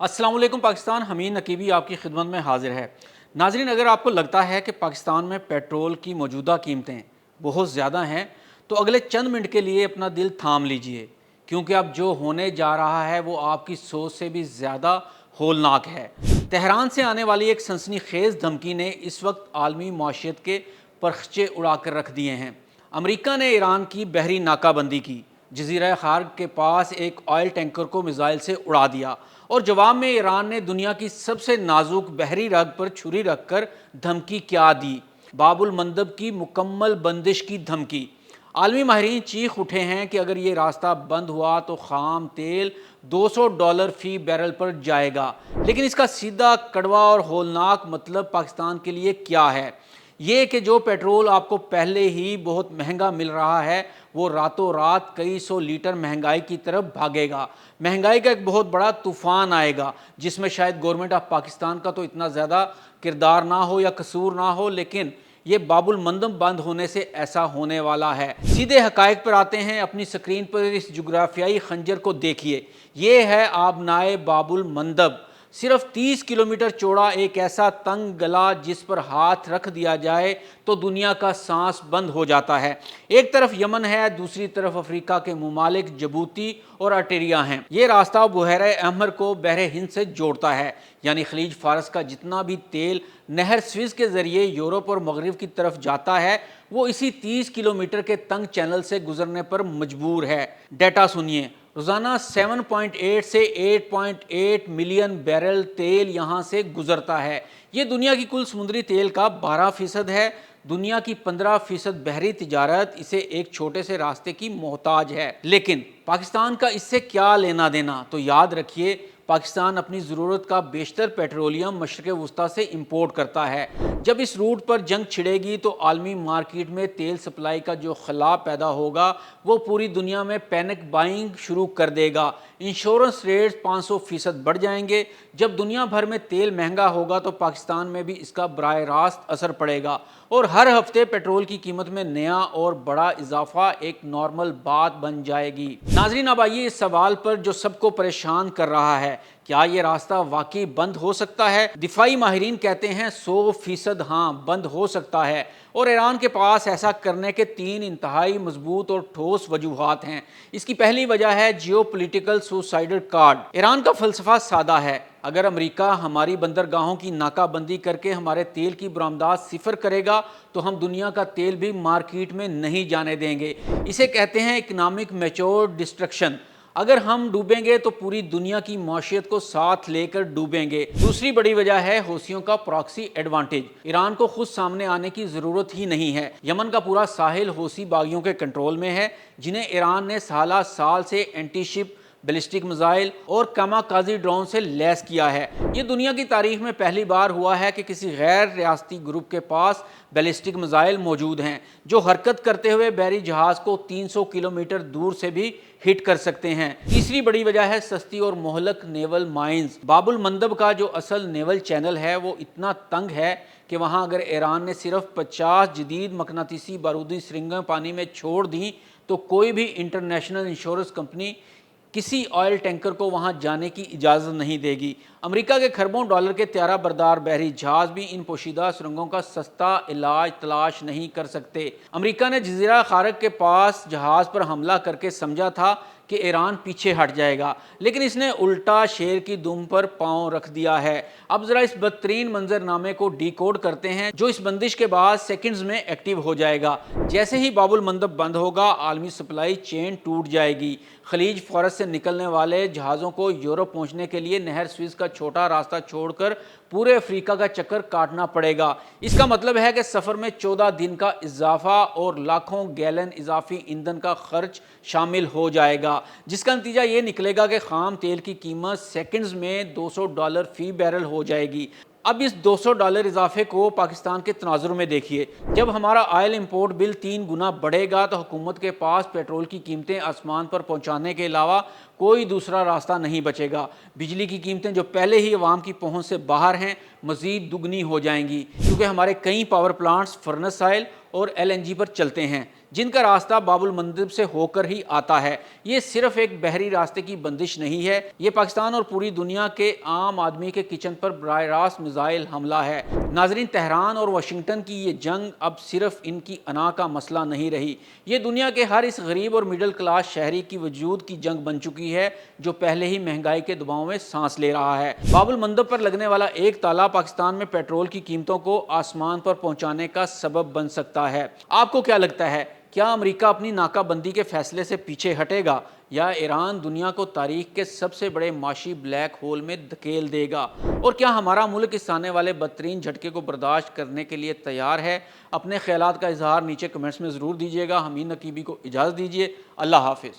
अस्सलाम वालेकुम पाकिस्तान। हमीद नकीबी आपकी खिदमत में हाजिर है। नाजरीन, अगर आपको लगता है कि पाकिस्तान में पेट्रोल की मौजूदा कीमतें बहुत ज़्यादा हैं तो अगले चंद मिनट के लिए अपना दिल थाम लीजिए, क्योंकि अब जो होने जा रहा है वो आपकी सोच से भी ज़्यादा होलनाक है। तेहरान से आने वाली एक सनसनीखेज़ धमकी ने इस वक्त आलमी माशियत के परखचे उड़ा कर रख दिए हैं। अमेरिका ने ईरान की बहरी नाकाबंदी की, जजीरा खार्ग के पास एक ऑयल टैंकर को मिसाइल से उड़ा दिया और जवाब में ईरान ने दुनिया की सबसे नाजुक बहरी रग पर छुरी रखकर धमकी क्या दी, बाबुल मंदब की मुकम्मल बंदिश की धमकी। आलमी माहिरीन चीख उठे हैं कि अगर ये रास्ता बंद हुआ तो खाम तेल $200 फी बैरल पर जाएगा। लेकिन इसका सीधा, कड़वा और होलनाक मतलब पाकिस्तान के लिए क्या है? ये कि जो पेट्रोल आपको पहले ही बहुत महंगा मिल रहा है वो रातों रात कई सौ लीटर महंगाई की तरफ भागेगा। महंगाई का एक बहुत बड़ा तूफान आएगा जिसमें शायद गवर्नमेंट ऑफ पाकिस्तान का तो इतना ज़्यादा किरदार ना हो या कसूर ना हो, लेकिन ये बाबुल मंदब बंद होने से ऐसा होने वाला है। सीधे हकायक पर आते हैं। अपनी स्क्रीन पर इस जुग्राफियाई खंजर को देखिए। ये है आबनाए बाबुल मंदब, सिर्फ 30 किलोमीटर चौड़ा एक ऐसा तंग गला जिस पर हाथ रख दिया जाए तो दुनिया का सांस बंद हो जाता है। एक तरफ यमन है, दूसरी तरफ अफ्रीका के ममालिक जबूती और अटेरिया हैं। ये रास्ता बुहैरा अहमर को बहरे हिंद से जोड़ता है, यानी खलीज फारस का जितना भी तेल नहर स्विज के जरिए यूरोप और मगरिब की तरफ जाता है वो इसी 30 किलोमीटर के तंग चैनल से गुजरने पर मजबूर है। डेटा सुनिए, रोज़ाना 7.8 से 8.8 मिलियन बैरल तेल यहाँ से गुजरता है। ये दुनिया की कुल समुद्री तेल का 12% है। दुनिया की 15% बहरी तिजारत इसे एक छोटे से रास्ते की मोहताज है। लेकिन पाकिस्तान का इससे क्या लेना देना? तो याद रखिए, पाकिस्तान अपनी ज़रूरत का बेशतर पेट्रोलियम मशरक़ वस्ता से इंपोर्ट करता है। जब इस रूट पर जंग छिड़ेगी तो आलमी मार्केट में तेल सप्लाई का जो खला पैदा होगा वो पूरी दुनिया में पैनिक बाइंग शुरू कर देगा। इंश्योरेंस रेट्स 500% बढ़ जाएंगे। जब दुनिया भर में तेल महंगा होगा तो पाकिस्तान में भी इसका बराह रास्त असर पड़ेगा और हर हफ्ते पेट्रोल की कीमत में नया और बड़ा इजाफा एक नॉर्मल बात बन जाएगी। नाजरीन, अब आइए इस सवाल पर जो सबको परेशान कर रहा है, क्या ये रास्ता वाकई बंद हो सकता है? दिफाई माहिरीन कहते हैं 100% हाँ, बंद हो सकता है और ईरान के पास ऐसा करने के 3 इंतहाई मजबूत और ठोस वजूहात हैं। इसकी पहली वजह है जियोपॉलिटिकल सुसाइडल कार्ड। ईरान का फलसफा सादा है, अगर अमेरिका हमारी बंदरगाहों की नाकाबंदी करके हमारे तेल की बरामदात सिफर करेगा तो हम दुनिया का तेल भी मार्केट में नहीं जाने देंगे। इसे कहते हैं इकोनॉमिक मैच्योर डिस्ट्रक्शन। अगर हम डूबेंगे तो पूरी दुनिया की मौशियत को साथ लेकर डूबेंगे। दूसरी बड़ी वजह है हौसियों का प्रॉक्सी एडवांटेज। ईरान को खुद सामने आने की ज़रूरत ही नहीं है। यमन का पूरा साहिल हौसी बागियों के कंट्रोल में है, जिन्हें ईरान ने साल से एंटी शिप बैलिस्टिक मिसाइल और कामाकाजी ड्रोन से लैस किया है। ये दुनिया की तारीख में पहली बार हुआ है कि किसी गैर रियासती ग्रुप के पास बैलिस्टिक मिसाइल मौजूद हैं जो हरकत करते हुए बहरी जहाज़ को 300 किलोमीटर दूर से भी हिट कर सकते हैं। तीसरी बड़ी वजह है सस्ती और मोहलक नेवल माइंस। बाबुल मंदब का जो असल नेवल चैनल है वो इतना तंग है कि वहाँ अगर ईरान ने सिर्फ 50 जदीद मकनातीसी बारूदी सुरंगें पानी में छोड़ दी तो कोई भी इंटरनेशनल इंश्योरेंस कंपनी किसी ऑयल टैंकर को वहां जाने की इजाज़त नहीं देगी। अमेरिका के खरबों डॉलर के त्यारा बरदार बहरी जहाज भी इन पोशीदा सुरंगों का सस्ता इलाज तलाश नहीं कर सकते। अमेरिका ने जजीरा खार्ग के पास जहाज़ पर हमला करके समझा था कि ईरान पीछे हट जाएगा, लेकिन इसने उल्टा शेर की दुम पर पांव रख दिया है। अब जरा इस बदतरीन मंजरनामे को डिकोड करते हैं जो इस बंदिश के बाद सेकंड्स में एक्टिव हो जाएगा। जैसे ही बाबुल मंदब बंद होगा, आलमी सप्लाई चेन टूट जाएगी। खलीज फारस से निकलने वाले जहाज़ों को यूरोप पहुंचने के लिए नहर स्विज का छोटा रास्ता छोड़कर पूरे अफ्रीका का चक्कर काटना पड़ेगा। इसका मतलब है कि सफ़र में 14 दिन का इजाफा और लाखों गैलन इजाफी ईंधन का खर्च शामिल हो जाएगा, जिसका नतीजा ये निकलेगा कि खाम तेल की कीमत सेकंड्स में $200 फी बैरल हो जाएगी। अब इस $200 इजाफे को पाकिस्तान के तनाजुर में देखिए। जब हमारा ऑयल इंपोर्ट बिल 3 गुना बढ़ेगा तो हुकूमत के पास पेट्रोल की कीमतें आसमान पर पहुंचाने के अलावा कोई दूसरा रास्ता नहीं बचेगा। बिजली की कीमतें जो पहले ही अवाम की पहुंच से बाहर हैं मज़ीद दुगनी हो जाएंगी, क्योंकि हमारे कई पावर प्लांट्स फर्नेस ऑयल और LNG पर चलते हैं, جن کا راستہ باب المندب سے ہو کر ہی آتا ہے۔ یہ صرف ایک بحری راستے کی بندش نہیں ہے، یہ پاکستان اور پوری دنیا کے عام آدمی کے کچن پر براہ راست میزائل حملہ ہے۔ ناظرین، تہران اور واشنگٹن کی یہ جنگ اب صرف ان کی انا کا مسئلہ نہیں رہی، یہ دنیا کے ہر اس غریب اور مڈل کلاس شہری کی وجود کی جنگ بن چکی ہے جو پہلے ہی مہنگائی کے دباؤ میں سانس لے رہا ہے۔ باب المندب پر لگنے والا ایک تالا پاکستان میں پیٹرول کی قیمتوں کو آسمان پر پہنچانے کا سبب بن سکتا ہے۔ آپ کو کیا لگتا ہے، کیا امریکہ اپنی ناکہ بندی کے فیصلے سے پیچھے ہٹے گا یا ایران دنیا کو تاریخ کے سب سے بڑے معاشی بلیک ہول میں دھکیل دے گا؟ اور کیا ہمارا ملک اس آنے والے بدترین جھٹکے کو برداشت کرنے کے لیے تیار ہے؟ اپنے خیالات کا اظہار نیچے کمنٹس میں ضرور دیجیے گا۔ حمید نقیبی کو اجازت دیجیے۔ اللہ حافظ۔